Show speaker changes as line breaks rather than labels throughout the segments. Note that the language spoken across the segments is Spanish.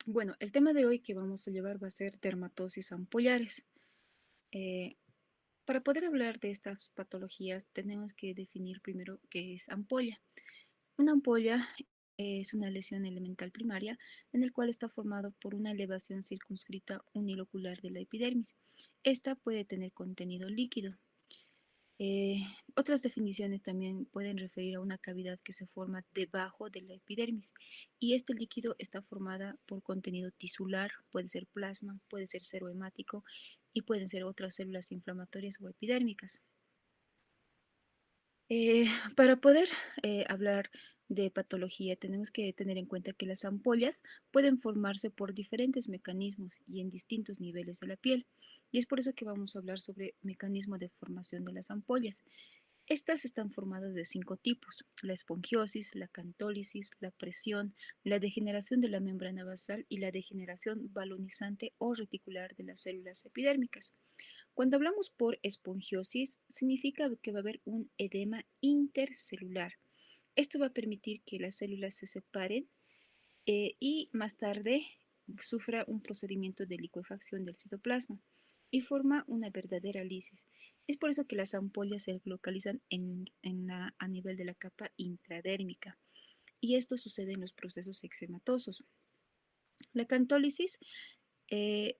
Bueno, el tema de hoy que vamos a llevar va a ser dermatosis ampollares. Eh, para poder hablar de estas patologías, tenemos que definir primero qué es ampolla. Una ampolla es una lesión elemental primaria en el cual está formado por una elevación circunscrita unilocular de la epidermis. Esta puede tener contenido líquido. Eh, Otras definiciones también pueden referir a una cavidad que se forma debajo de la epidermis y este líquido está formada por contenido tisular, puede ser plasma, puede ser serohemático y pueden ser otras células inflamatorias o epidérmicas. Eh, para poder hablar de patología, tenemos que tener en cuenta que las ampollas pueden formarse por diferentes mecanismos y en distintos niveles de la piel. Y es por eso que vamos a hablar sobre mecanismo de formación de las ampollas. Estas están formadas de 5 tipos: la esponjiosis, la cantólisis, la presión, la degeneración de la membrana basal y la degeneración balonizante o reticular de las células epidérmicas. Cuando hablamos por esponjiosis, significa que va a haber un edema intercelular. Esto va a permitir que las células se separen y más tarde sufra un procedimiento de licuefacción del citoplasma y forma una verdadera lisis. Es por eso que las ampollas se localizan a nivel de la capa intradérmica y esto sucede en los procesos eczematosos. La cantólisis, eh,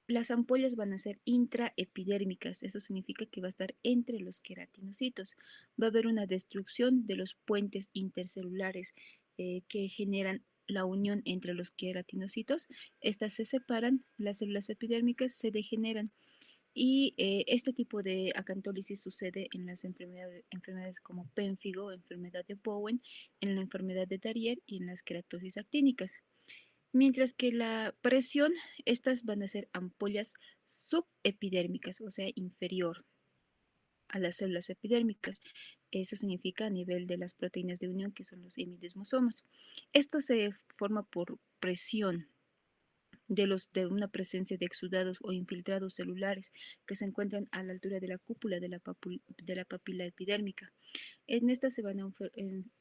las ampollas van a ser intraepidérmicas, eso significa que va a estar entre los queratinocitos. Va a haber una destrucción de los puentes intercelulares que generan la unión entre los queratinocitos. Estas se separan, las células epidérmicas se degeneran y este tipo de acantólisis sucede en las enfermedades como pénfigo, enfermedad de Bowen, en la enfermedad de Darrier y en las queratosis actínicas. Mientras que la presión, estas van a ser ampollas subepidérmicas, o sea, inferior a las células epidérmicas. Eso significa a nivel de las proteínas de unión, que son los hemidesmosomas. Esto se forma por presión de una presencia de exudados o infiltrados celulares que se encuentran a la altura de la cúpula de la papila epidérmica. En estas se van a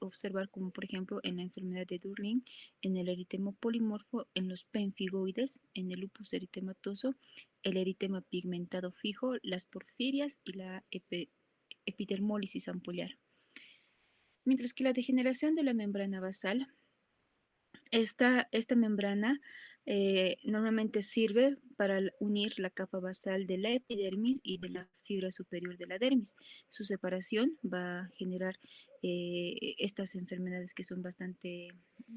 observar como por ejemplo en la enfermedad de Durling, en el eritema polimorfo, en los pemfigoides, en el lupus eritematoso, el eritema pigmentado fijo, las porfirias y la epidermólisis ampullar. Mientras que la degeneración de la membrana basal, esta membrana normalmente sirve para unir la capa basal de la epidermis y de la fibra superior de la dermis. Su separación va a generar estas enfermedades que son bastante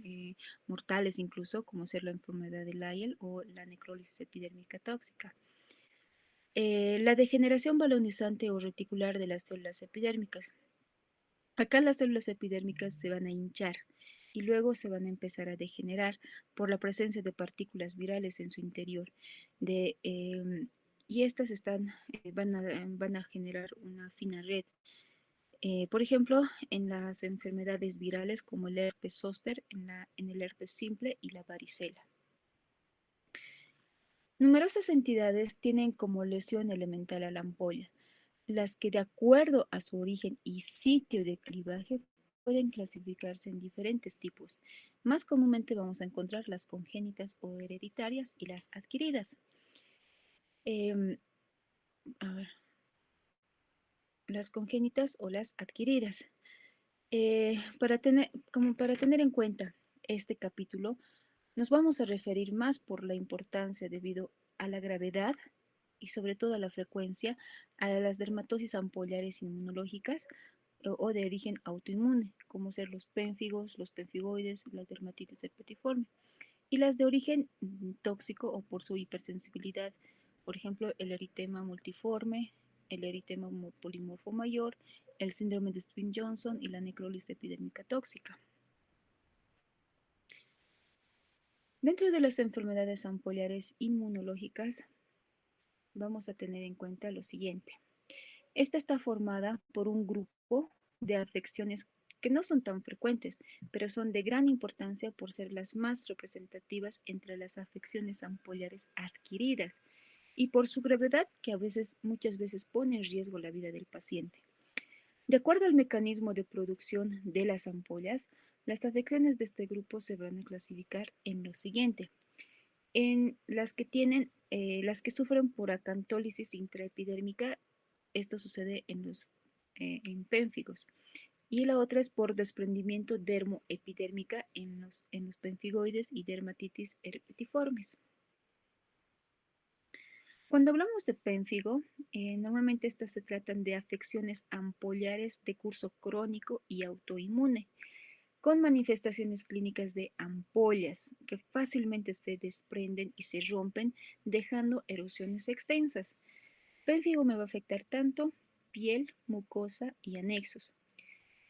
eh, mortales incluso, como ser la enfermedad de Lyell o la necrólisis epidérmica tóxica. La degeneración balonizante o reticular de las células epidérmicas. Acá las células epidérmicas se van a hinchar y luego se van a empezar a degenerar por la presencia de partículas virales en su interior. De, y estas van a generar una fina red. Por ejemplo, en las enfermedades virales como el herpes zóster, en el herpes simple y la varicela. Numerosas entidades tienen como lesión elemental a la ampolla, las que de acuerdo a su origen y sitio de clivaje pueden clasificarse en diferentes tipos. Más comúnmente vamos a encontrar las congénitas o hereditarias y las adquiridas. Eh, a ver, las congénitas o las adquiridas. Para tener en cuenta este capítulo, nos vamos a referir más por la importancia debido a la gravedad y sobre todo a la frecuencia a las dermatosis ampollares inmunológicas o de origen autoinmune, como ser los pénfigos, los penfigoides, la dermatitis herpetiforme, y las de origen tóxico o por su hipersensibilidad, por ejemplo, el eritema multiforme, el eritema polimorfo mayor, el síndrome de Stevens-Johnson y la necrólisis epidérmica tóxica. Dentro de las enfermedades ampollares inmunológicas, vamos a tener en cuenta lo siguiente. Esta está formada por un grupo de afecciones que no son tan frecuentes, pero son de gran importancia por ser las más representativas entre las afecciones ampollares adquiridas y por su gravedad que muchas veces pone en riesgo la vida del paciente. De acuerdo al mecanismo de producción de las ampollas, las afecciones de este grupo se van a clasificar en lo siguiente. En las que tienen, las que sufren por acantólisis intraepidérmica, esto sucede en pénfigos. Y la otra es por desprendimiento dermoepidérmica en los pénfigoides y dermatitis herpetiformes. Cuando hablamos de pénfigo, normalmente estas se tratan de afecciones ampollares de curso crónico y autoinmune, con manifestaciones clínicas de ampollas que fácilmente se desprenden y se rompen, dejando erosiones extensas. Pénfigo me va a afectar tanto piel, mucosa y anexos.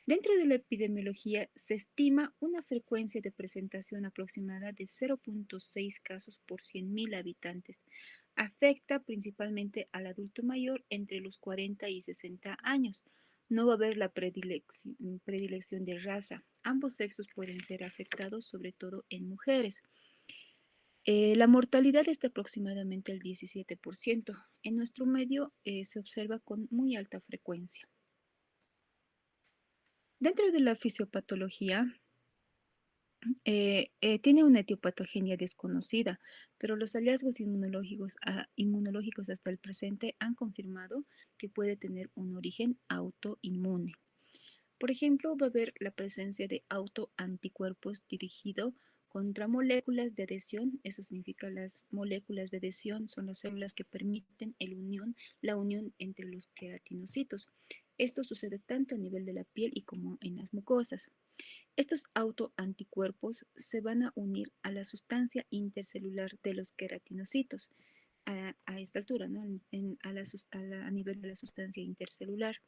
Dentro de la epidemiología se estima una frecuencia de presentación aproximada de 0.6 casos por 100.000 habitantes. Afecta principalmente al adulto mayor entre los 40 y 60 años. No va a haber la predilección de raza. Ambos sexos pueden ser afectados, sobre todo en mujeres. La mortalidad está aproximadamente al 17%. En nuestro medio se observa con muy alta frecuencia. Dentro de la fisiopatología, tiene una etiopatogenia desconocida, pero los hallazgos inmunológicos hasta el presente han confirmado que puede tener un origen autoinmune. Por ejemplo, va a haber la presencia de autoanticuerpos dirigido contra moléculas de adhesión. Eso significa las moléculas de adhesión son las células que permiten la unión entre los queratinocitos. Esto sucede tanto a nivel de la piel y como en las mucosas. Estos autoanticuerpos se van a unir a la sustancia intercelular de los queratinocitos a esta altura, ¿no? A nivel de la sustancia intercelular.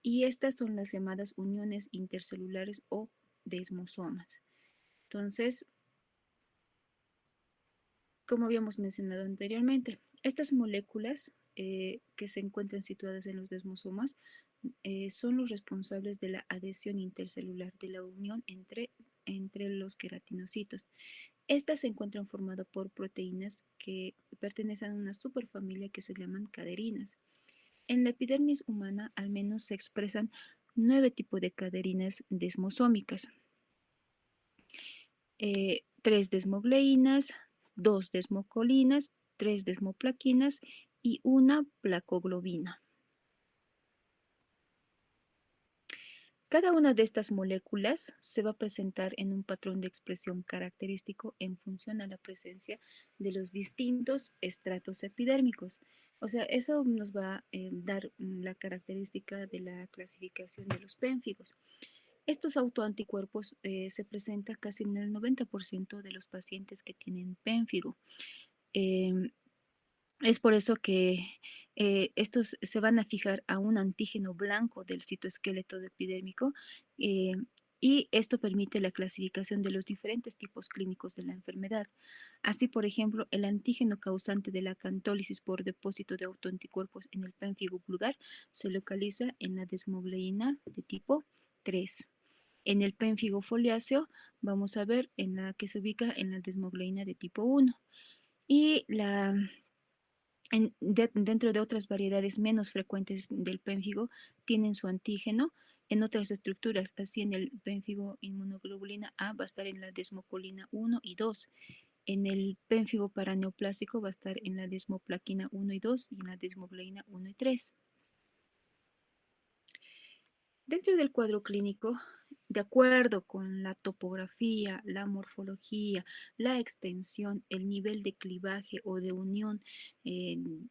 Y estas son las llamadas uniones intercelulares o desmosomas. Entonces, como habíamos mencionado anteriormente, estas moléculas que se encuentran situadas en los desmosomas son los responsables de la adhesión intercelular, de la unión entre los queratinocitos. Estas se encuentran formadas por proteínas que pertenecen a una superfamilia que se llaman caderinas. En la epidermis humana al menos se expresan 9 tipos de caderinas desmosómicas. 3 desmogleínas, 2 desmocolinas, 3 desmoplaquinas y una placoglobina. Cada una de estas moléculas se va a presentar en un patrón de expresión característico en función a la presencia de los distintos estratos epidérmicos. O sea, eso nos va a dar la característica de la clasificación de los pénfigos. Estos autoanticuerpos se presentan casi en el 90% de los pacientes que tienen pénfigo. Es por eso que estos se van a fijar a un antígeno blanco del citoesqueleto epidérmico y esto permite la clasificación de los diferentes tipos clínicos de la enfermedad. Así, por ejemplo, el antígeno causante de la acantólisis por depósito de autoanticuerpos en el pénfigo vulgar se localiza en la desmogleína de tipo 3. En el pénfigo foliáceo vamos a ver en la que se ubica en la desmogleína de tipo 1. Y dentro de otras variedades menos frecuentes del pénfigo tienen su antígeno en otras estructuras, así en el pénfigo inmunoglobulina A va a estar en la desmocolina 1 y 2, en el pénfigo paraneoplásico va a estar en la desmoplaquina 1 y 2 y en la desmogleina 1 y 3. Dentro del cuadro clínico, de acuerdo con la topografía, la morfología, la extensión, el nivel de clivaje o de unión, el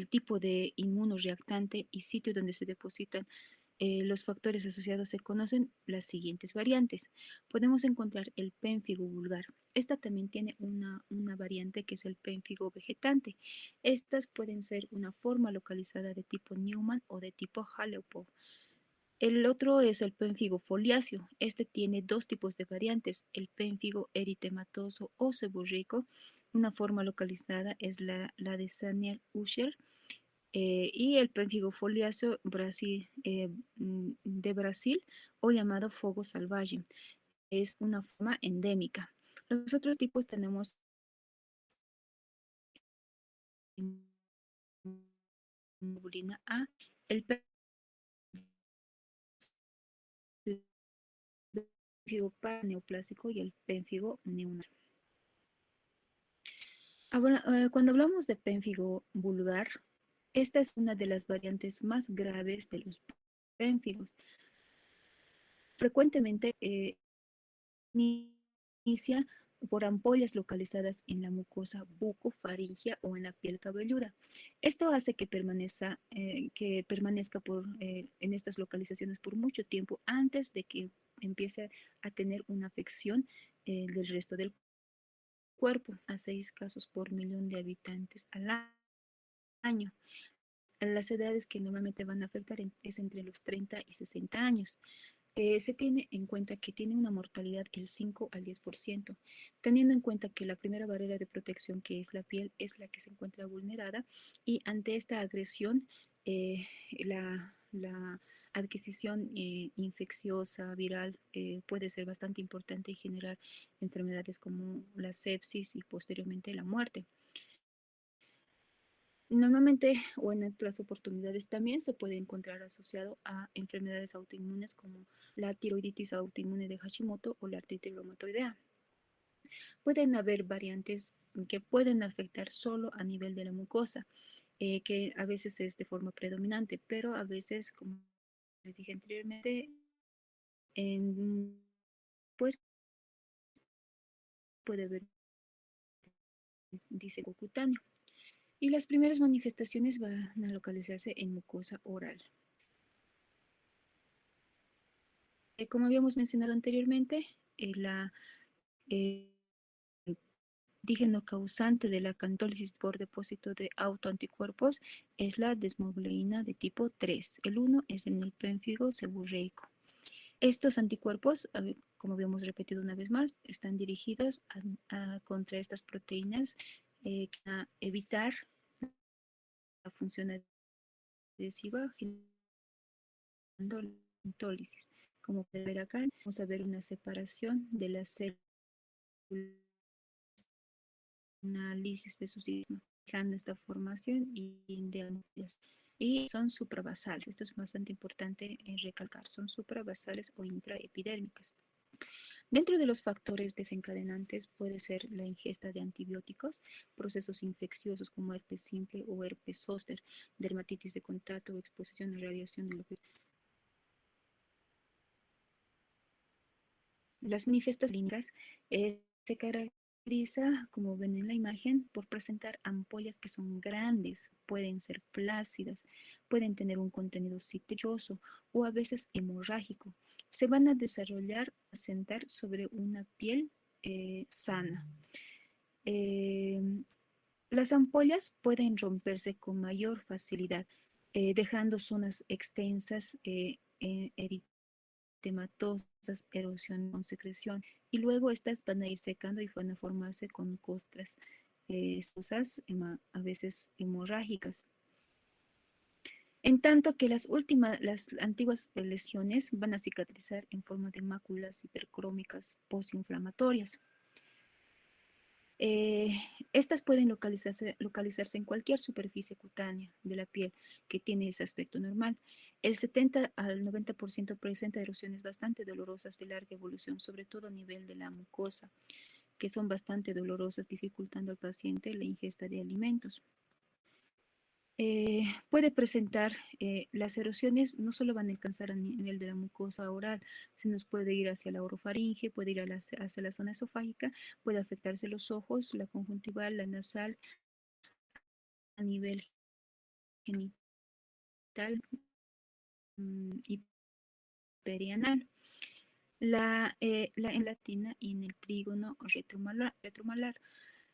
tipo de inmunoreactante y sitio donde se depositan los factores asociados, se conocen las siguientes variantes. Podemos encontrar el pénfigo vulgar. Esta también tiene una variante que es el pénfigo vegetante. Estas pueden ser una forma localizada de tipo Newman o de tipo Haleupol. El otro es el pénfigo foliáceo. Este tiene dos tipos de variantes, el pénfigo eritematoso o seborreico. Una forma localizada es la de Saniel Usher y el pénfigo foliáceo de Brasil o llamado fogo salvaje. Es una forma endémica. Los otros tipos tenemos inmunoglobolina A, el pénfigo paraneoplásico y el pénfigo neuronal. Ahora, cuando hablamos de pénfigo vulgar, esta es una de las variantes más graves de los pénfigos. Frecuentemente inicia por ampollas localizadas en la mucosa bucofaringea o en la piel cabelluda. Esto hace que permanezca en estas localizaciones por mucho tiempo antes de que empiece a tener una afección del resto del cuerpo, a 6 casos por millón de habitantes al año. Las edades que normalmente van a afectar es entre los 30 y 60 años. Se tiene en cuenta que tiene una mortalidad del 5 al 10%, teniendo en cuenta que la primera barrera de protección, que es la piel, es la que se encuentra vulnerada y ante esta agresión, la adquisición infecciosa, viral, puede ser bastante importante y generar enfermedades como la sepsis y posteriormente la muerte. Normalmente o en otras oportunidades también se puede encontrar asociado a enfermedades autoinmunes como la tiroiditis autoinmune de Hashimoto o la artritis reumatoidea. Pueden haber variantes que pueden afectar solo a nivel de la mucosa, que a veces es de forma predominante, pero a veces, como les dije anteriormente, en, pues puede haber diseño cutáneo. Y las primeras manifestaciones van a localizarse en mucosa oral. Como habíamos mencionado anteriormente, la eh, antígeno causante de la cantólisis por depósito de autoanticuerpos es la desmogleína de tipo 3. El 1 es en el pénfigo seborreico. Estos anticuerpos, como habíamos repetido una vez más, están dirigidos contra estas proteínas a evitar la función adhesiva generando la cantólisis. Como pueden ver acá, vamos a ver una separación de las células, análisis de su sistema, fijando esta formación y de ampollas. Y son suprabasales. Esto es bastante importante recalcar. Son suprabasales o intraepidérmicas. Dentro de los factores desencadenantes puede ser la ingesta de antibióticos, procesos infecciosos como herpes simple o herpes zóster, dermatitis de contacto o exposición a radiación de lo que las manifestaciones clínicas se caracteriza, como ven en la imagen, por presentar ampollas que son grandes, pueden ser plácidas, pueden tener un contenido citricoso o a veces hemorrágico. Se van a desarrollar, a sentar sobre una piel sana. Eh, las ampollas pueden romperse con mayor facilidad, dejando zonas extensas tematosas, erosión con secreción, y luego estas van a ir secando y van a formarse con costras a veces hemorrágicas. En tanto que las antiguas lesiones van a cicatrizar en forma de máculas hipercrómicas postinflamatorias. Eh, Estas pueden localizarse en cualquier superficie cutánea de la piel que tiene ese aspecto normal. El 70 al 90% presenta erosiones bastante dolorosas de larga evolución, sobre todo a nivel de la mucosa, que son bastante dolorosas, dificultando al paciente la ingesta de alimentos. Puede presentar, las erosiones no solo van a alcanzar a nivel de la mucosa oral, se nos puede ir hacia la orofaringe, puede ir hacia la zona esofágica, puede afectarse los ojos, la conjuntival, la nasal, a nivel genital y perianal. En latina y en el trígono retromalar.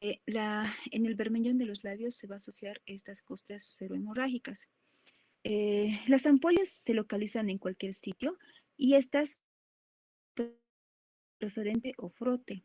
En el bermellón de los labios se va a asociar estas costras serohemorrágicas. Las ampollas se localizan en cualquier sitio y estas preferente o frote.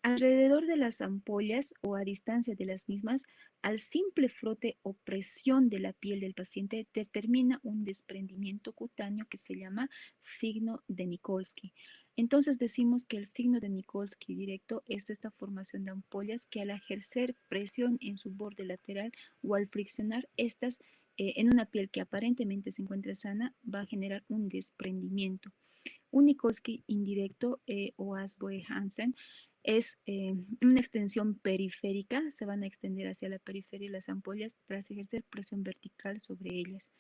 Alrededor de las ampollas o a distancia de las mismas, al simple frote o presión de la piel del paciente determina un desprendimiento cutáneo que se llama signo de Nikolsky. Entonces decimos que el signo de Nikolsky directo es esta formación de ampollas que al ejercer presión en su borde lateral o al friccionar estas en una piel que aparentemente se encuentra sana, va a generar un desprendimiento. Un Nikolsky indirecto o Asboe-Hansen Es una extensión periférica, se van a extender hacia la periferia las ampollas tras ejercer presión vertical sobre ellas.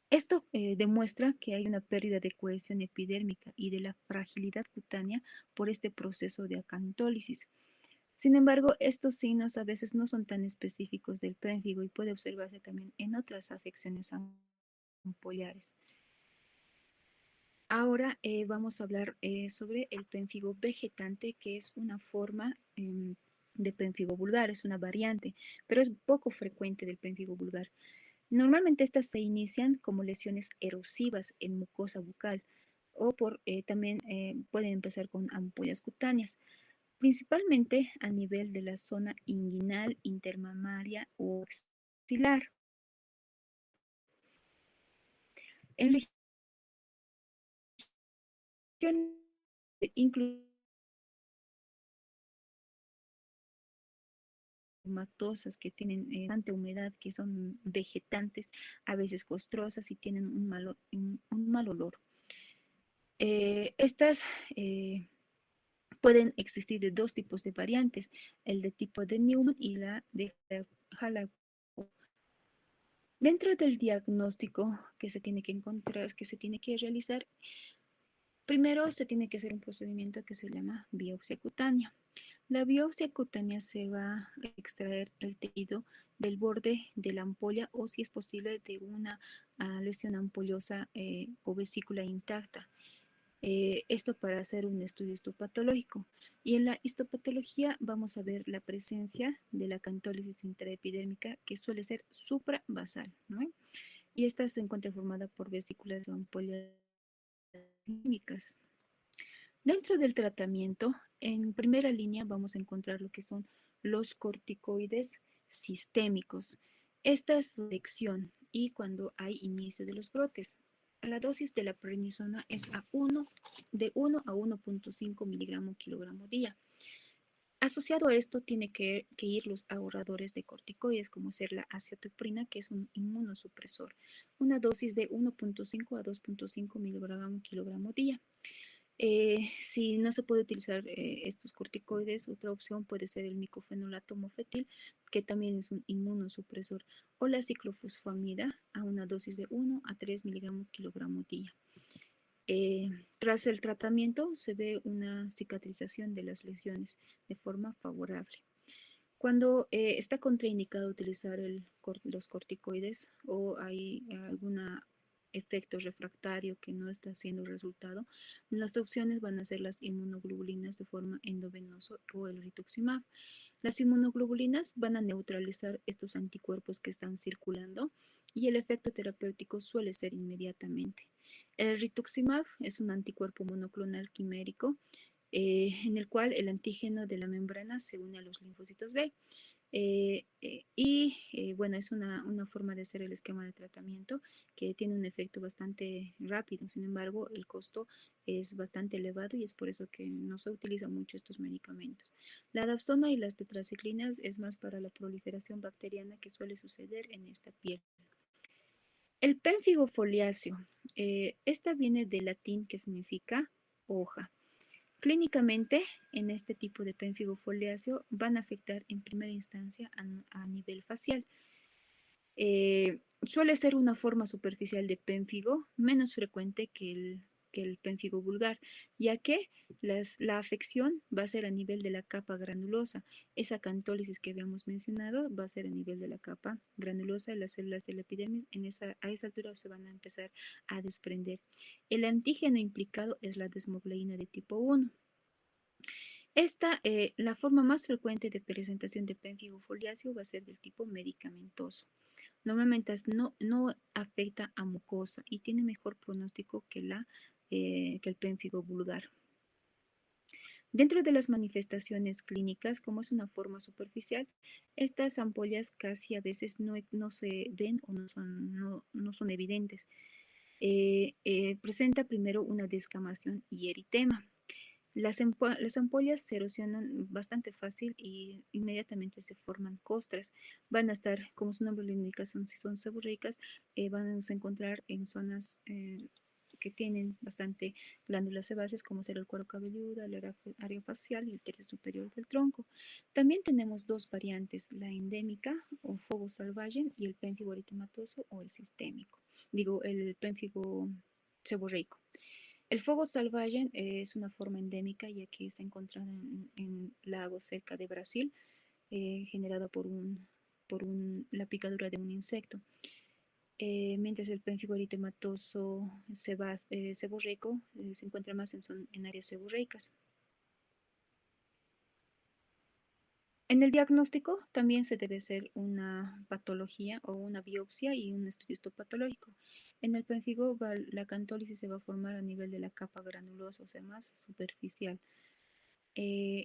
Esto demuestra que hay una pérdida de cohesión epidérmica y de la fragilidad cutánea por este proceso de acantólisis. Sin embargo, estos signos a veces no son tan específicos del pénfigo y puede observarse también en otras afecciones ampollares. Ahora vamos a hablar sobre el pénfigo vegetante, que es una forma de pénfigo vulgar, es una variante, pero es poco frecuente del pénfigo vulgar. Normalmente estas se inician como lesiones erosivas en mucosa bucal o también pueden empezar con ampollas cutáneas, principalmente a nivel de la zona inguinal, intermamaria o axilar. En regiones incluso matosas que tienen tanta humedad, que son vegetantes, a veces costrosas y tienen un mal olor. Estas pueden existir de dos tipos de variantes, el de tipo de Newman y la de Halago. Dentro del diagnóstico que se tiene que encontrar, que se tiene que realizar, primero se tiene que hacer un procedimiento que se llama biopsia cutánea. La biopsia cutánea se va a extraer el tejido del borde de la ampolla o, si es posible, de una lesión ampollosa o vesícula intacta. Esto para hacer un estudio histopatológico. Y en la histopatología vamos a ver la presencia de la acantólisis intraepidérmica, que suele ser suprabasal, ¿no? Y esta se encuentra formada por vesículas o ampollas químicas. Dentro del tratamiento, en primera línea vamos a encontrar lo que son los corticoides sistémicos. Esta es su elección y cuando hay inicio de los brotes. La dosis de la prednisona es de 1 a 1.5 miligramos kilogramo día. Asociado a esto tiene que ir los ahorradores de corticoides, como ser la acetoprina, que es un inmunosupresor, una dosis de 1.5 a 2.5 miligramos kilogramo día. Si no se puede utilizar estos corticoides, otra opción puede ser el micofenolato mofetil, que también es un inmunosupresor, o la ciclofosfamida a una dosis de 1 a 3 miligramos kilogramo día. Tras el tratamiento se ve una cicatrización de las lesiones de forma favorable. Cuando está contraindicado utilizar los corticoides o hay algún efecto refractario que no está haciendo resultado, las opciones van a ser las inmunoglobulinas de forma endovenosa o el rituximab. Las inmunoglobulinas van a neutralizar estos anticuerpos que están circulando y el efecto terapéutico suele ser inmediatamente. El rituximab es un anticuerpo monoclonal quimérico en el cual el antígeno de la membrana se une a los linfocitos B. Bueno, es una forma de hacer el esquema de tratamiento que tiene un efecto bastante rápido. Sin embargo, el costo es bastante elevado y es por eso que no se utilizan mucho estos medicamentos. La dapsona y las tetraciclinas es más para la proliferación bacteriana que suele suceder en esta piel. El pénfigo foliáceo, esta viene del latín que significa hoja. Clínicamente, en este tipo de pénfigo foliáceo van a afectar en primera instancia a nivel facial. Suele ser una forma superficial de pénfigo menos frecuente que el pénfigo vulgar, ya que la afección va a ser a nivel de la capa granulosa. Esa acantólisis que habíamos mencionado va a ser a nivel de la capa granulosa de las células de la epidermis. A esa altura se van a empezar a desprender. El antígeno implicado es la desmogleína de tipo 1. La forma más frecuente de presentación de pénfigo foliáceo va a ser del tipo medicamentoso. Normalmente no afecta a mucosa y tiene mejor pronóstico que el pénfigo vulgar. Dentro de las manifestaciones clínicas, como es una forma superficial, estas ampollas casi a veces no se ven o no son evidentes. Presenta primero una descamación y eritema. Las ampollas se erosionan bastante fácil y inmediatamente se forman costras. Van a estar, como su nombre lo indica, si son seborreicas, van a encontrar en zonas que tienen bastante glándulas sebáceas, como ser el cuero cabelludo, el área facial y el tercio superior del tronco. También tenemos dos variantes, la endémica o Phobos salvagen y el pénfigo eritematoso o el sistémico. Digo, el pénfigo seborreico. El Phobos salvagen es una forma endémica ya que se encuentra en lagos cerca de Brasil, generada la picadura de un insecto. Mientras el pénfigo eritematoso seborreico se encuentra más en áreas seborreicas. En el diagnóstico también se debe hacer una patología o una biopsia y un estudio histopatológico. En el pénfigo la cantólisis se va a formar a nivel de la capa granulosa, o sea, más superficial.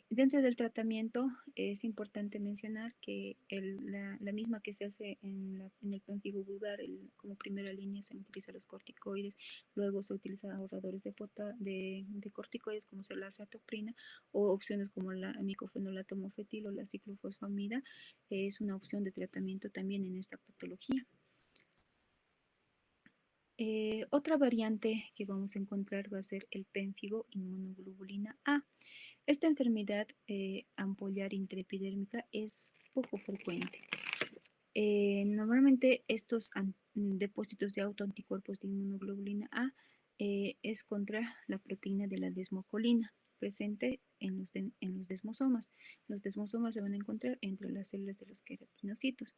Dentro del tratamiento es importante mencionar que la misma que se hace en el pénfigo vulgar, como primera línea se utiliza los corticoides, luego se utilizan ahorradores de corticoides como ser la azatoprina o opciones como la micofenolato mofetil o la ciclofosfamida, es una opción de tratamiento también en esta patología. Otra variante que vamos a encontrar va a ser el pénfigo inmunoglobulina A. Esta enfermedad ampollar intraepidérmica es poco frecuente. Normalmente estos depósitos de autoanticuerpos de inmunoglobulina A es contra la proteína de la desmocolina presente en los desmosomas. Los desmosomas se van a encontrar entre las células de los queratinocitos.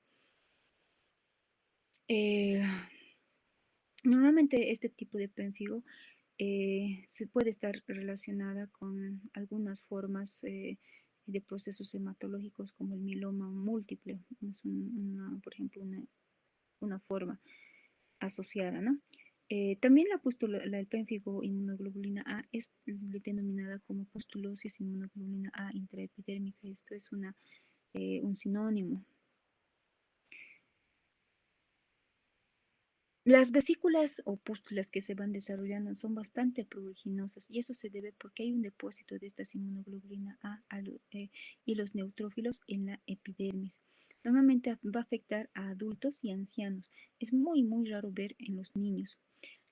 Normalmente este tipo de pénfigo se puede estar relacionada con algunas formas de procesos hematológicos como el mieloma múltiple, es por ejemplo una forma asociada, ¿no? También el pénfigo inmunoglobulina A es denominada como pustulosis inmunoglobulina A intraepidérmica. Esto es un sinónimo. Las vesículas o pústulas que se van desarrollando son bastante pruriginosas y eso se debe porque hay un depósito de esta inmunoglobulina A y los neutrófilos en la epidermis. Normalmente va a afectar a adultos y ancianos. Es muy, muy raro ver en los niños.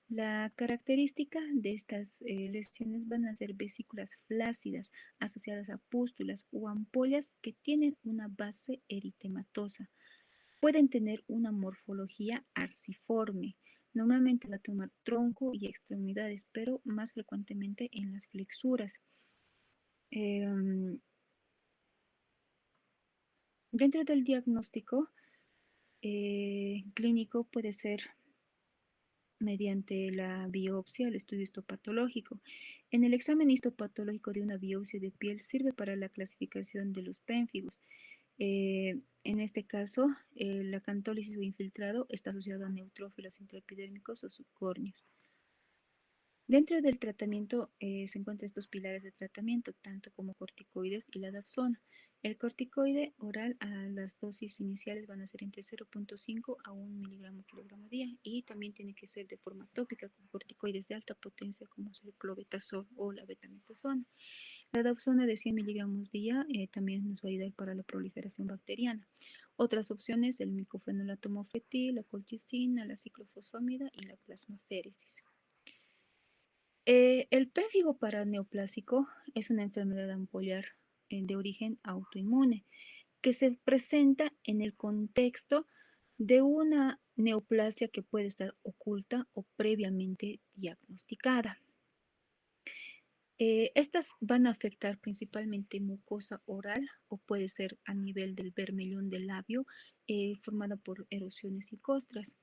La característica de estas lesiones van a ser vesículas flácidas asociadas a pústulas o ampollas que tienen una base eritematosa. Pueden tener una morfología arciforme. Normalmente va a tomar tronco y extremidades, pero más frecuentemente en las flexuras. Dentro del diagnóstico clínico puede ser mediante la biopsia, el estudio histopatológico. En el examen histopatológico de una biopsia de piel sirve para la clasificación de los pénfigos. En este caso, la cantólisis o infiltrado está asociado a neutrófilos intraepidérmicos o subcórneos. Dentro del tratamiento se encuentran estos pilares de tratamiento, tanto como corticoides y la dapsona. El corticoide oral a las dosis iniciales van a ser entre 0.5 a 1 miligramo kilogramo día y también tiene que ser de forma tópica con corticoides de alta potencia como es el clobetasol o la betametasona. La dapsona de 100 miligramos día también nos va a ayudar para la proliferación bacteriana. Otras opciones, el micofenolato mofetil, la colchicina, la ciclofosfamida y la plasmaféresis. El pénfigo paraneoplásico es una enfermedad ampollar de origen autoinmune que se presenta en el contexto de una neoplasia que puede estar oculta o previamente diagnosticada. Estas van a afectar principalmente mucosa oral o puede ser a nivel del bermellón del labio formada por erosiones y costras.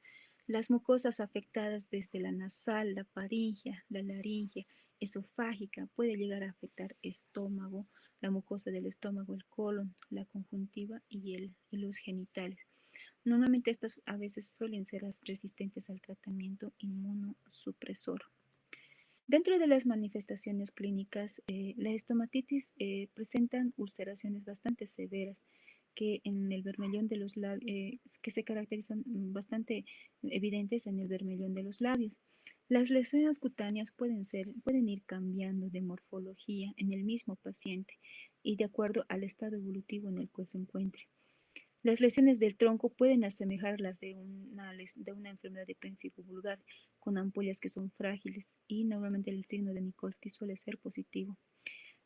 Las mucosas afectadas desde la nasal, la faringea, la laringe, esofágica, puede llegar a afectar estómago, la mucosa del estómago, el colon, la conjuntiva y los genitales. Normalmente estas a veces suelen ser resistentes al tratamiento inmunosupresor. Dentro de las manifestaciones clínicas, la estomatitis presentan ulceraciones bastante severas que en el bermellón de los labios, que se caracterizan bastante evidentes en el bermellón de los labios. Las lesiones cutáneas pueden ir cambiando de morfología en el mismo paciente y de acuerdo al estado evolutivo en el que se encuentre. Las lesiones del tronco pueden asemejar las de una enfermedad de pénfigo vulgar, con ampollas que son frágiles y normalmente el signo de Nikolsky suele ser positivo.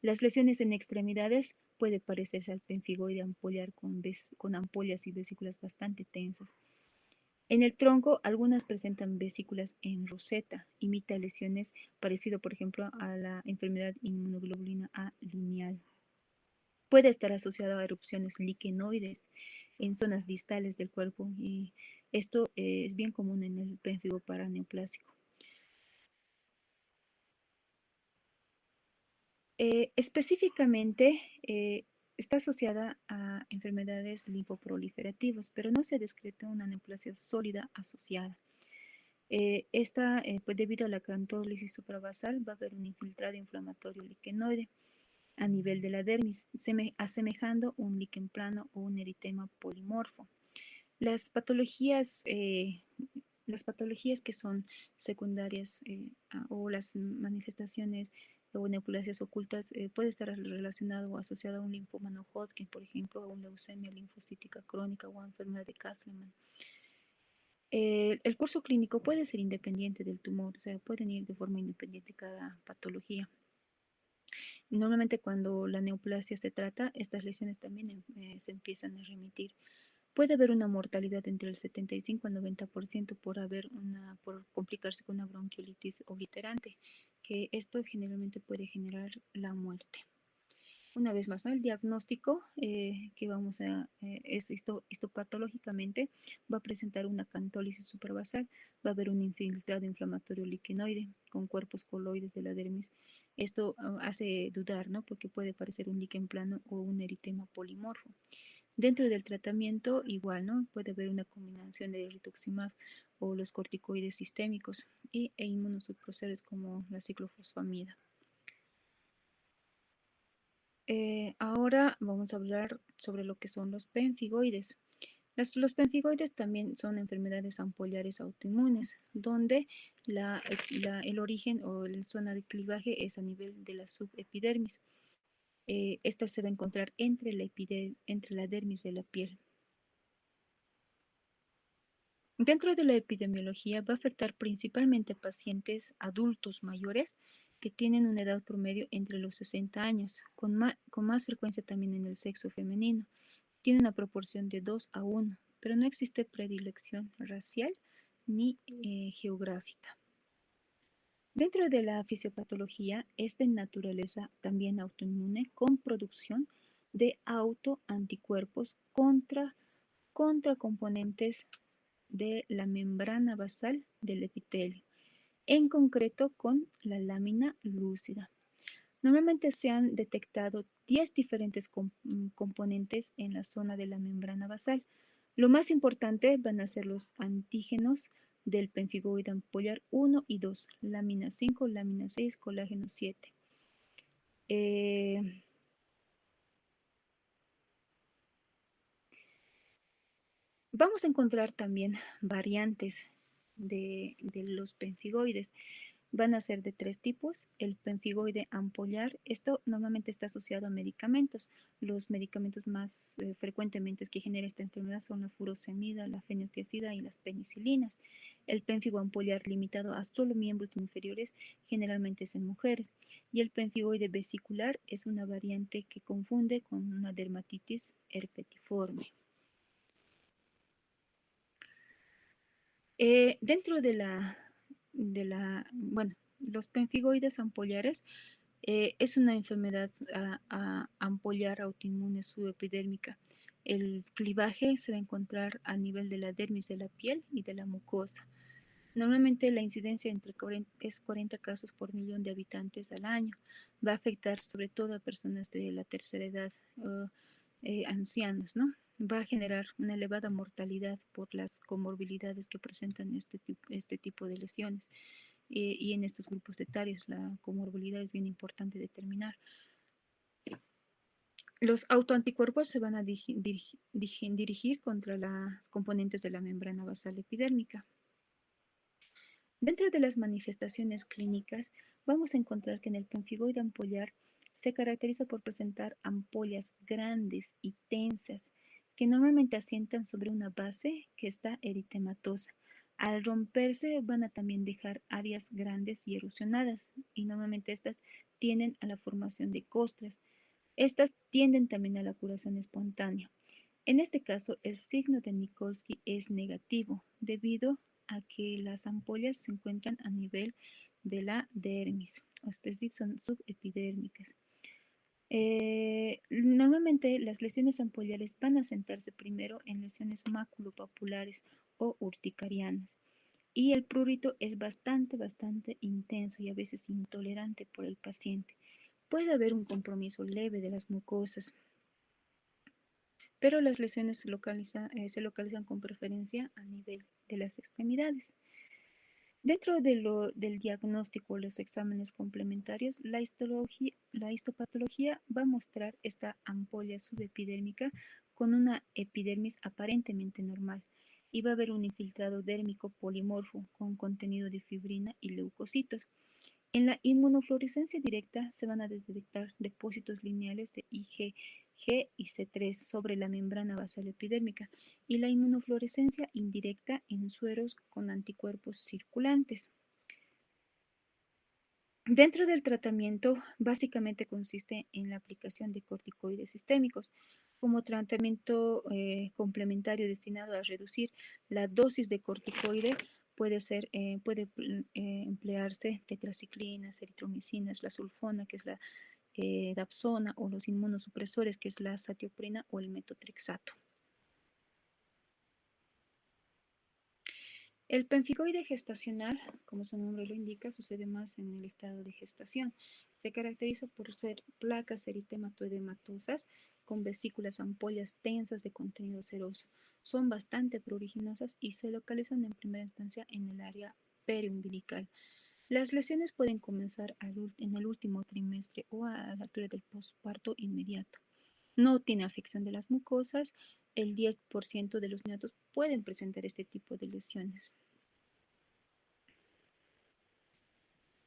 Las lesiones en extremidades puede parecerse al pemfigoide ampollar con ampollas y vesículas bastante tensas. En el tronco, algunas presentan vesículas en roseta, imita lesiones parecido, por ejemplo, a la enfermedad inmunoglobulina A lineal. Puede estar asociado a erupciones liquenoides en zonas distales del cuerpo y esto es bien común en el pemfigo paraneoplásico. Específicamente está asociada a enfermedades linfoproliferativas, pero no se describe una neoplasia sólida asociada. Pues debido a la cantólisis suprabasal va a haber un infiltrado inflamatorio liquenoide a nivel de la dermis, asemejando un líquen plano o un eritema polimorfo. Las patologías, que son secundarias o las manifestaciones o neoplasias ocultas puede estar relacionado o asociado a un linfoma no Hodgkin, por ejemplo, a una leucemia linfocítica crónica o a enfermedad de Castleman. El curso clínico puede ser independiente del tumor, o sea, pueden ir de forma independiente cada patología. Normalmente cuando la neoplasia se trata, estas lesiones también se empiezan a remitir. Puede haber una mortalidad entre el 75 al 90% por complicarse con una bronquiolitis obliterante, que esto generalmente puede generar la muerte. Una vez más, ¿no? El diagnóstico que vamos a, es histopatológicamente, va a presentar una cantólisis suprabasal, va a haber un infiltrado inflamatorio liquenoide con cuerpos coloides de la dermis. Esto hace dudar, ¿no? Porque puede parecer un líquen plano o un eritema polimorfo. Dentro del tratamiento, igual, ¿no? Puede haber una combinación de rituximab o los corticoides sistémicos e inmunosupresores como la ciclofosfamida. Ahora vamos a hablar sobre lo que son los pemfigoides. Los pemfigoides también son enfermedades ampollares autoinmunes, donde el origen o la zona de clivaje es a nivel de la subepidermis. Esta se va a encontrar entre la dermis de la piel. Dentro de la epidemiología va a afectar principalmente a pacientes adultos mayores que tienen una edad promedio entre los 60 años, con más frecuencia también en el sexo femenino. Tiene una proporción de 2 a 1, pero no existe predilección racial ni geográfica. Dentro de la fisiopatología es de naturaleza también autoinmune con producción de autoanticuerpos contra componentes de la membrana basal del epitelio, en concreto con la lámina lúcida. Normalmente se han detectado 10 diferentes componentes en la zona de la membrana basal. Lo más importante van a ser los antígenos del pemfigoide ampollar 1 y 2, lámina 5, lámina 6, colágeno 7. Vamos a encontrar también variantes de los pemfigoides. Van a ser de 3 tipos. El pemfigoide ampollar, esto normalmente está asociado a medicamentos. Los medicamentos más frecuentemente que genera esta enfermedad son la furosemida, la fenotiazida y las penicilinas. El pemfigo ampollar limitado a solo miembros inferiores generalmente es en mujeres. Y el pemfigoide vesicular es una variante que confunde con una dermatitis herpetiforme. Dentro bueno, los pemfigoides ampollares es una enfermedad ampollar autoinmune subepidérmica. El clivaje se va a encontrar a nivel de la dermis de la piel y de la mucosa. Normalmente la incidencia es 40 casos por millón de habitantes al año. Va a afectar sobre todo a personas de la tercera edad, ancianos, ¿no? Va a generar una elevada mortalidad por las comorbilidades que presentan este tipo de lesiones. Y en estos grupos etarios la comorbilidad es bien importante determinar. Los autoanticuerpos se van a dirigir contra las componentes de la membrana basal epidérmica. Dentro de las manifestaciones clínicas, vamos a encontrar que en el pemfigoide ampollar se caracteriza por presentar ampollas grandes y tensas que normalmente asientan sobre una base que está eritematosa. Al romperse van a también dejar áreas grandes y erosionadas y normalmente estas tienden a la formación de costras. Estas tienden también a la curación espontánea. En este caso, el signo de Nikolsky es negativo debido a que las ampollas se encuentran a nivel de la dermis, es decir, son subepidérmicas. Normalmente las lesiones ampollares van a sentarse primero en lesiones maculopapulares o urticarianas y el prurito es bastante intenso y a veces intolerante por el paciente. Puede haber un compromiso leve de las mucosas, pero las lesiones se localizan con preferencia a nivel de las extremidades. Dentro del diagnóstico o los exámenes complementarios, la histopatología va a mostrar esta ampolla subepidérmica con una epidermis aparentemente normal y va a haber un infiltrado dérmico polimorfo con contenido de fibrina y leucocitos. En la inmunofluorescencia directa se van a detectar depósitos lineales de IgG y C3 sobre la membrana basal epidérmica y la inmunofluorescencia indirecta en sueros con anticuerpos circulantes. Dentro del tratamiento, básicamente consiste en la aplicación de corticoides sistémicos como tratamiento complementario destinado a reducir la dosis de corticoide. Puede emplearse tetraciclinas, eritromicinas, la sulfona, que es la dapsona, o los inmunosupresores, que es la satioprina o el metotrexato. El pemfigoide gestacional, como su nombre lo indica, sucede más en el estado de gestación. Se caracteriza por ser placas eritematoedematosas con vesículas ampollas tensas de contenido seroso. Son bastante pruriginosas y se localizan en primera instancia en el área periumbilical. Las lesiones pueden comenzar en el último trimestre o a la altura del posparto inmediato. No tiene afección de las mucosas. El 10% de los neonatos pueden presentar este tipo de lesiones.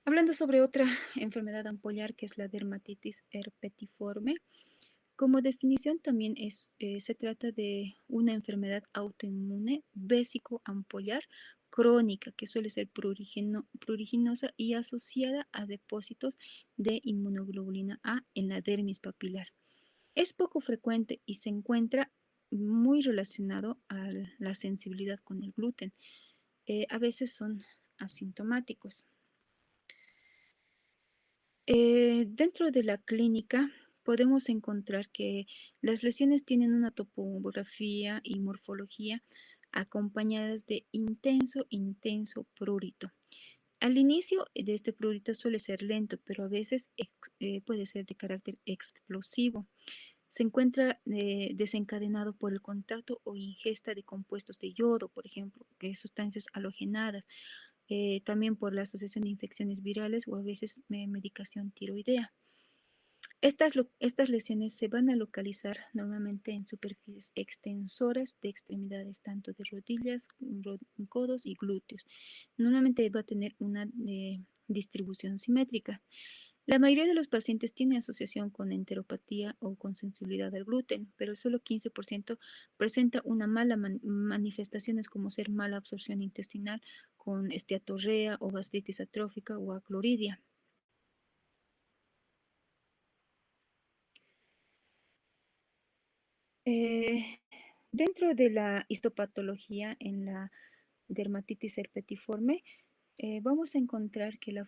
Hablando sobre otra enfermedad ampollar que es la dermatitis herpetiforme, como definición también se trata de una enfermedad autoinmune vésico-ampollar crónica que suele ser pruriginosa y asociada a depósitos de inmunoglobulina A en la dermis papilar. Es poco frecuente y se encuentra muy relacionado a la sensibilidad con el gluten. A veces son asintomáticos. Dentro de la clínica podemos encontrar que las lesiones tienen una topografía y morfología acompañadas de intenso prurito. Al inicio de este prurito suele ser lento, pero a veces puede ser de carácter explosivo. Se encuentra desencadenado por el contacto o ingesta de compuestos de yodo, por ejemplo, sustancias halogenadas, también por la asociación de infecciones virales o a veces medicación tiroidea. Estas lesiones se van a localizar normalmente en superficies extensoras de extremidades, tanto de rodillas, codos y glúteos. Normalmente va a tener una distribución simétrica. La mayoría de los pacientes tiene asociación con enteropatía o con sensibilidad al gluten, pero solo 15% presenta una mala manifestaciones como ser mala absorción intestinal con esteatorrea o gastritis atrófica o acloridia. Eh, Dentro de la histopatología en la dermatitis herpetiforme, vamos a encontrar que la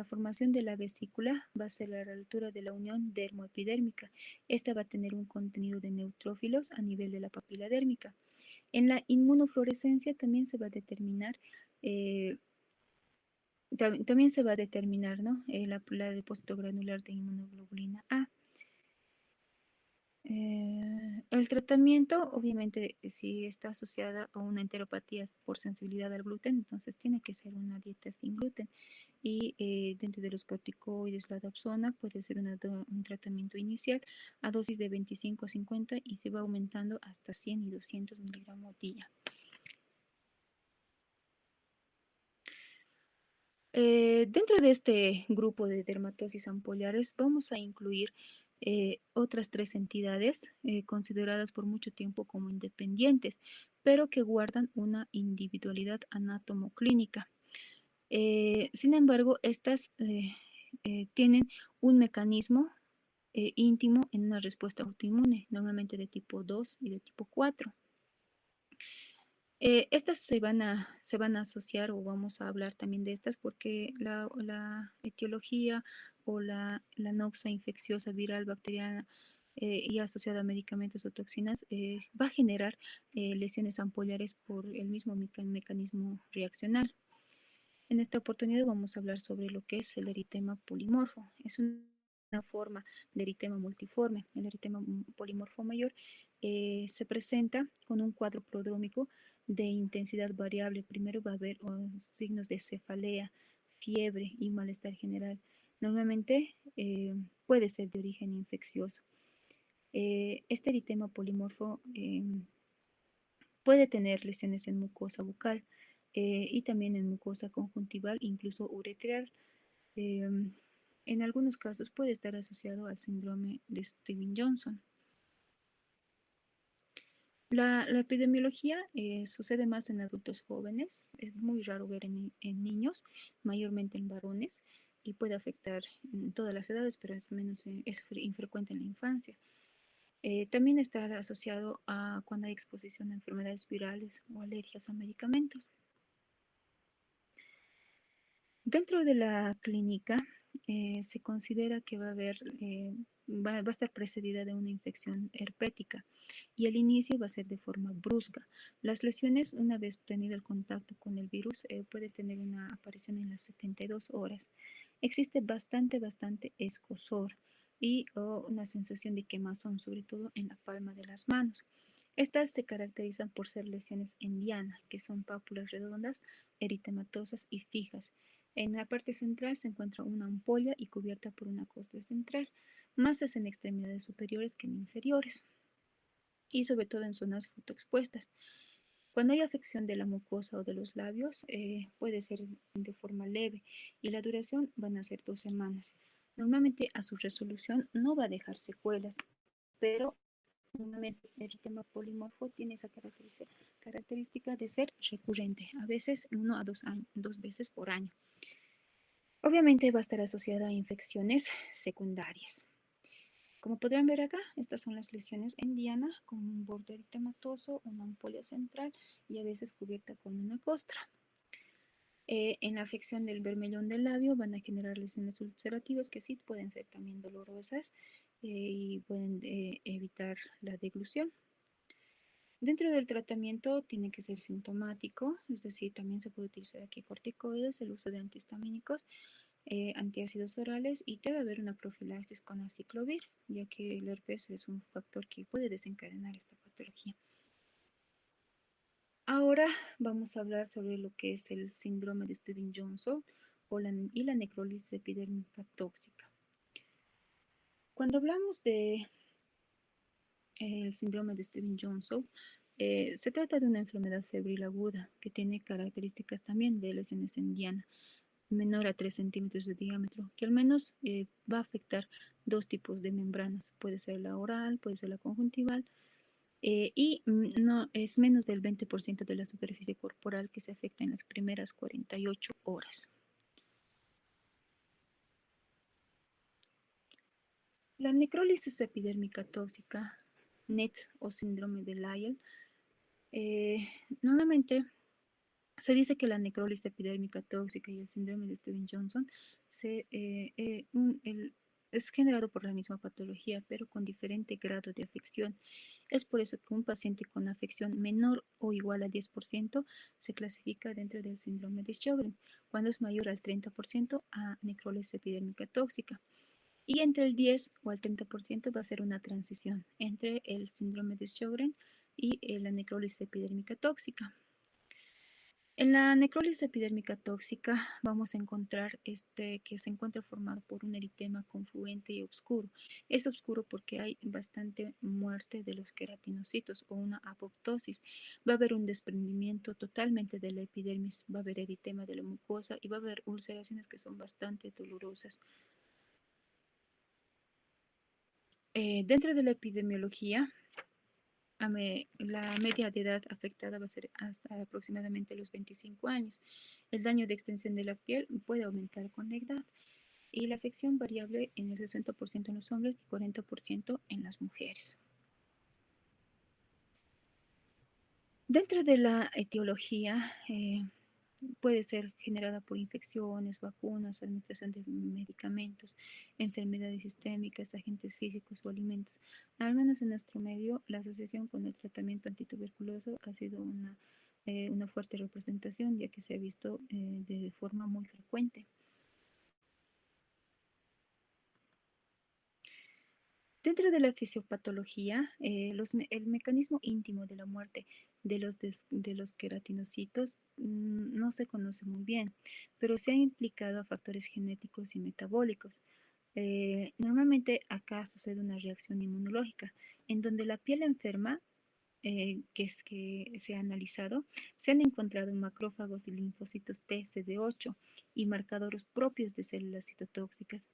formación de la vesícula va a ser a la altura de la unión dermoepidérmica. Esta va a tener un contenido de neutrófilos a nivel de la papila dérmica. En la inmunofluorescencia también se va a determinar, eh, también se va a determinar, ¿no? La depósito granular de inmunoglobulina A. El tratamiento, obviamente, si está asociada a una enteropatía por sensibilidad al gluten, entonces tiene que ser una dieta sin gluten. Y dentro de los corticoides, la dapsona puede ser un tratamiento inicial a dosis de 25 a 50 y se va aumentando hasta 100 y 200 miligramos día. Dentro de este grupo de dermatosis ampollares vamos a incluir otras tres entidades consideradas por mucho tiempo como independientes, pero que guardan una individualidad anatomoclínica. Sin embargo, estas tienen un mecanismo íntimo en una respuesta autoinmune, normalmente de tipo 2 y de tipo 4. Estas se van a asociar o vamos a hablar también de estas porque la etiología o la noxa infecciosa viral bacteriana y asociada a medicamentos o toxinas va a generar lesiones ampollares por el mismo mecanismo reaccional. En esta oportunidad vamos a hablar sobre lo que es el eritema polimorfo. Es una forma de eritema multiforme. El eritema polimorfo mayor se presenta con un cuadro prodrómico de intensidad variable. Primero va a haber signos de cefalea, fiebre y malestar general. Normalmente puede ser de origen infeccioso. Este eritema polimorfo puede tener lesiones en mucosa bucal y también en mucosa conjuntival, incluso uretral. En algunos casos puede estar asociado al síndrome de Steven-Johnson. La epidemiología sucede más en adultos jóvenes, es muy raro ver en niños, mayormente en varones, y puede afectar en todas las edades, pero es menos es infrecuente en la infancia. También está asociado a cuando hay exposición a enfermedades virales o alergias a medicamentos. Dentro de la clínica se considera que va a haber, va a estar precedida de una infección herpética y el inicio va a ser de forma brusca. Las lesiones, una vez tenido el contacto con el virus, puede tener una aparición en las 72 horas. Existe bastante escozor y una sensación de quemazón, sobre todo en la palma de las manos. Estas se caracterizan por ser lesiones en diana, que son pápulas redondas, eritematosas y fijas. En la parte central se encuentra una ampolla y cubierta por una costra central, más es en extremidades superiores que en inferiores, y sobre todo en zonas fotoexpuestas. Cuando hay afección de la mucosa o de los labios, puede ser de forma leve y la duración van a ser 2 semanas. Normalmente a su resolución no va a dejar secuelas, pero normalmente el eritema polimorfo tiene esa característica de ser recurrente, a veces 1 a 2 veces por año. Obviamente va a estar asociada a infecciones secundarias. Como podrán ver acá, estas son las lesiones en diana con un borde eritematoso, una ampolla central y a veces cubierta con una costra. En la afección del bermellón del labio van a generar lesiones ulcerativas que sí pueden ser también dolorosas y pueden evitar la deglución. Dentro del tratamiento tiene que ser sintomático, es decir, también se puede utilizar aquí corticoides, el uso de antihistamínicos, antiácidos orales y debe haber una profilaxis con aciclovir, ya que el herpes es un factor que puede desencadenar esta patología. Ahora vamos a hablar sobre lo que es el síndrome de Steven-Johnson y la necrólisis epidérmica tóxica. Cuando hablamos de el síndrome de Steven-Johnson, se trata de una enfermedad febril aguda que tiene características también de lesiones en diana, menor a 3 centímetros de diámetro, que al menos va a afectar dos tipos de membranas. Puede ser la oral, puede ser la conjuntival, y no, es menos del 20% de la superficie corporal que se afecta en las primeras 48 horas. La necrólisis epidérmica tóxica, NET o síndrome de Lyell, eh, normalmente se dice que la necrólisis epidérmica tóxica y el síndrome de Steven-Johnson es generado por la misma patología, pero con diferente grado de afección. Es por eso que un paciente con afección menor o igual a 10% se clasifica dentro del síndrome de Sjögren, cuando es mayor al 30% a necrólisis epidérmica tóxica. Y entre el 10 o el 30% va a ser una transición entre el síndrome de Sjögren y la necrólisis epidérmica tóxica. En la necrólisis epidérmica tóxica vamos a encontrar que se encuentra formado por un eritema confluente y oscuro. Es oscuro porque hay bastante muerte de los queratinocitos o una apoptosis. Va a haber un desprendimiento totalmente de la epidermis, va a haber eritema de la mucosa y va a haber ulceraciones que son bastante dolorosas. Dentro de la epidemiología, la media de edad afectada va a ser hasta aproximadamente los 25 años. El daño de extensión de la piel puede aumentar con la edad y la afección variable en el 60% en los hombres y 40% en las mujeres. Dentro de la etiología, puede ser generada por infecciones, vacunas, administración de medicamentos, enfermedades sistémicas, agentes físicos o alimentos. Al menos en nuestro medio, la asociación con el tratamiento antituberculoso ha sido una fuerte representación, ya que se ha visto de forma muy frecuente. Dentro de la fisiopatología, el mecanismo íntimo de la muerte de los queratinocitos no se conoce muy bien, pero se ha implicado a factores genéticos y metabólicos. Normalmente acá sucede una reacción inmunológica, en donde la piel enferma, que se ha analizado, se han encontrado macrófagos y linfocitos T, CD8 y marcadores propios de células citotóxicas.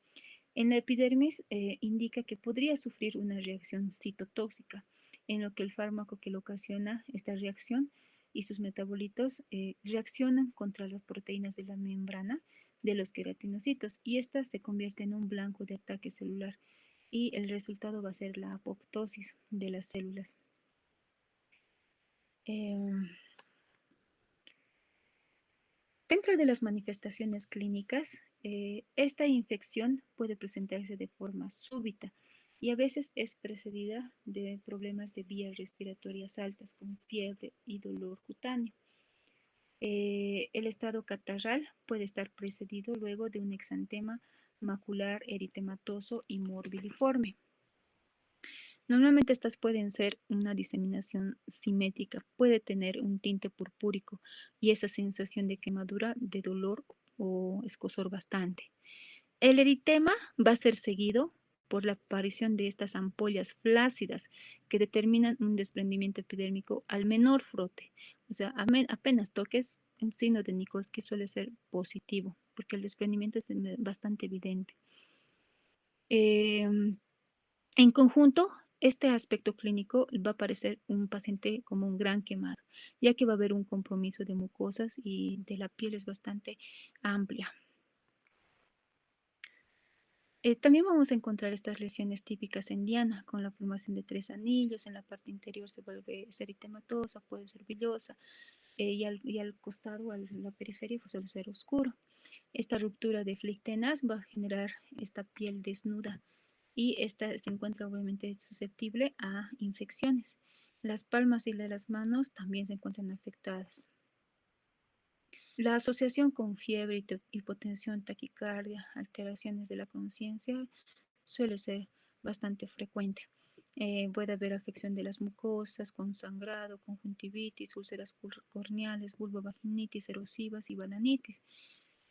En la epidermis indica que podría sufrir una reacción citotóxica, en lo que el fármaco que le ocasiona esta reacción y sus metabolitos reaccionan contra las proteínas de la membrana de los queratinocitos y esta se convierte en un blanco de ataque celular y el resultado va a ser la apoptosis de las células. Eh, Dentro de las manifestaciones clínicas, esta infección puede presentarse de forma súbita y a veces es precedida de problemas de vías respiratorias altas, con fiebre y dolor cutáneo. El estado catarral puede estar precedido luego de un exantema macular eritematoso y morbiliforme. Normalmente estas pueden ser una diseminación simétrica, puede tener un tinte purpúrico y esa sensación de quemadura, de dolor o escozor bastante. El eritema va a ser seguido por la aparición de estas ampollas flácidas que determinan un desprendimiento epidérmico al menor frote. O sea, apenas toques, el signo de Nikolsky suele ser positivo, porque el desprendimiento es bastante evidente. En conjunto, este aspecto clínico va a parecer un paciente como un gran quemado, ya que va a haber un compromiso de mucosas y de la piel es bastante amplia. También vamos a encontrar estas lesiones típicas en diana, con la formación de 3 anillos, en la parte interior se vuelve eritematosa, puede ser villosa, y al costado, a la periferia, pues, suele ser oscuro. Esta ruptura de flictenas va a generar esta piel desnuda y esta se encuentra obviamente susceptible a infecciones. Las palmas y las manos también se encuentran afectadas. La asociación con fiebre, hipotensión, taquicardia, alteraciones de la conciencia suele ser bastante frecuente. Puede haber afección de las mucosas con sangrado, conjuntivitis, úlceras corneales, vulvovaginitis, erosivas y balanitis.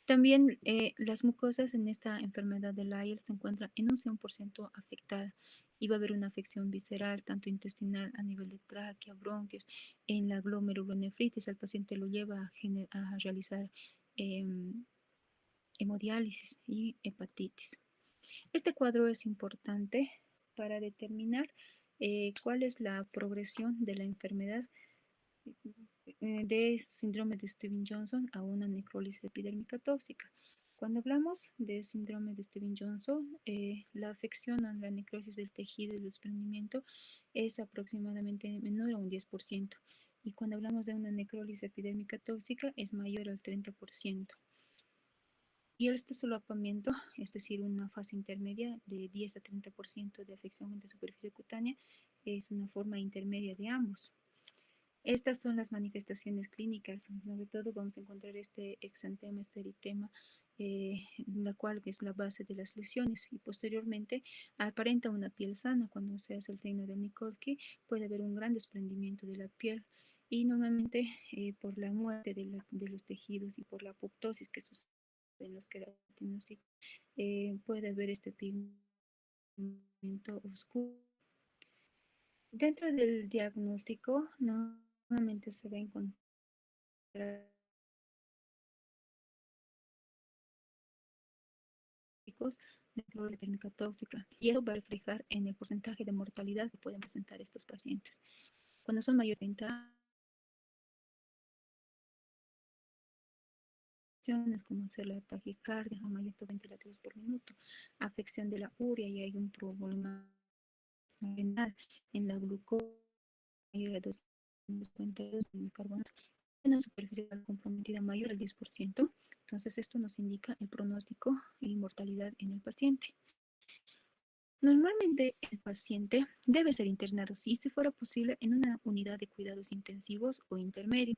También las mucosas en esta enfermedad de Lyell se encuentran en un 100% afectada y va a haber una afección visceral, tanto intestinal a nivel de tráquea, bronquios, en la glomerulonefritis. El paciente lo lleva a realizar hemodiálisis y hepatitis. Este cuadro es importante para determinar cuál es la progresión de la enfermedad de síndrome de Stevens-Johnson a una necrólisis epidérmica tóxica. Cuando hablamos de síndrome de Stevens-Johnson, la afección a la necrosis del tejido y el desprendimiento es aproximadamente menor a un 10%. Y cuando hablamos de una necrólisis epidérmica tóxica es mayor al 30%. Y este solapamiento, es decir, una fase intermedia de 10 a 30% de afección de superficie cutánea, es una forma intermedia de ambos. Estas son las manifestaciones clínicas. Sobre todo vamos a encontrar este exantema, este eritema, la cual es la base de las lesiones y posteriormente aparenta una piel sana. Cuando se hace el signo de Nikolsky puede haber un gran desprendimiento de la piel y normalmente por la muerte de los tejidos y por la apoptosis que sucede en los queratinocitos puede haber este pigmento oscuro. Dentro del diagnóstico normalmente se va a encontrar de clorura térmica tóxica, y eso va a reflejar en el porcentaje de mortalidad que pueden presentar estos pacientes. Cuando son mayores de 30 como hacer la taquicardia, aumento de 20 latidos por minuto, afección de la urea y hay un problema renal en la glucosa de 252 en el carbonato, una superficie comprometida mayor al 10%. Entonces esto nos indica el pronóstico y mortalidad en el paciente. Normalmente el paciente debe ser internado, si fuera posible, en una unidad de cuidados intensivos o intermedio.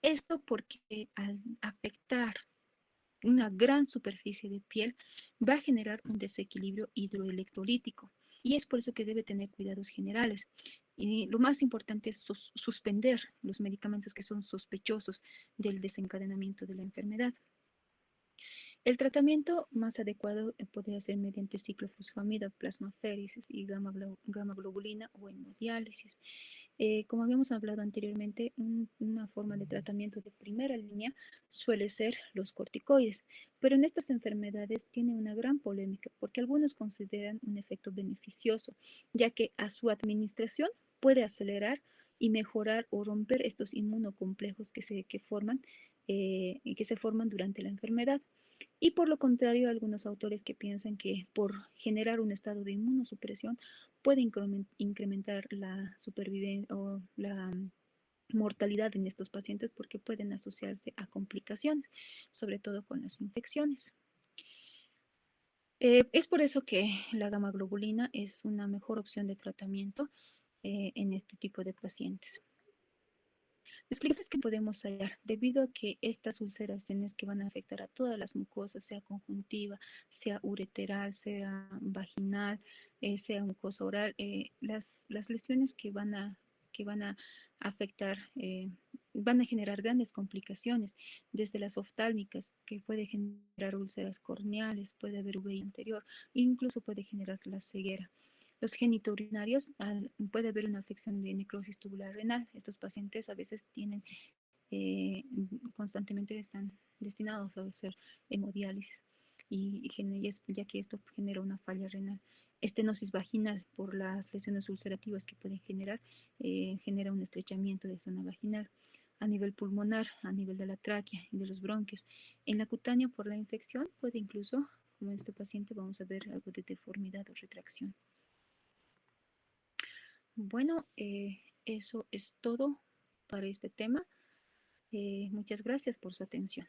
Esto porque al afectar una gran superficie de piel va a generar un desequilibrio hidroelectrolítico y es por eso que debe tener cuidados generales. Y lo más importante es suspender los medicamentos que son sospechosos del desencadenamiento de la enfermedad. El tratamiento más adecuado podría ser mediante ciclofosfamida, plasmaféresis y gamma globulina o hemodiálisis. Como habíamos hablado anteriormente, una forma de tratamiento de primera línea suele ser los corticoides, pero en estas enfermedades tiene una gran polémica porque algunos consideran un efecto beneficioso, ya que a su administración puede acelerar y mejorar o romper estos inmunocomplejos que se forman durante la enfermedad. Y por lo contrario, algunos autores que piensan que por generar un estado de inmunosupresión puede incrementar la supervivencia o la mortalidad en estos pacientes porque pueden asociarse a complicaciones, sobre todo con las infecciones. Es por eso que la gamma globulina es una mejor opción de tratamiento en este tipo de pacientes. Explicaciones que podemos hallar debido a que estas ulceraciones que van a afectar a todas las mucosas, sea conjuntiva, sea ureteral, sea vaginal, sea mucosa oral, las lesiones que van a afectar, van a generar grandes complicaciones, desde las oftálmicas, que puede generar úlceras corneales, puede haber VI anterior, incluso puede generar la ceguera. Los genitourinarios, puede haber una afección de necrosis tubular renal. Estos pacientes a veces tienen, eh, constantemente están destinados a hacer hemodiálisis, ya que esto genera una falla renal. Estenosis vaginal por las lesiones ulcerativas que pueden generar, genera un estrechamiento de zona vaginal. A nivel pulmonar, a nivel de la tráquea y de los bronquios. En la cutánea por la infección puede incluso, como en este paciente, vamos a ver algo de deformidad o retracción. Bueno, eso es todo para este tema. Muchas gracias por su atención.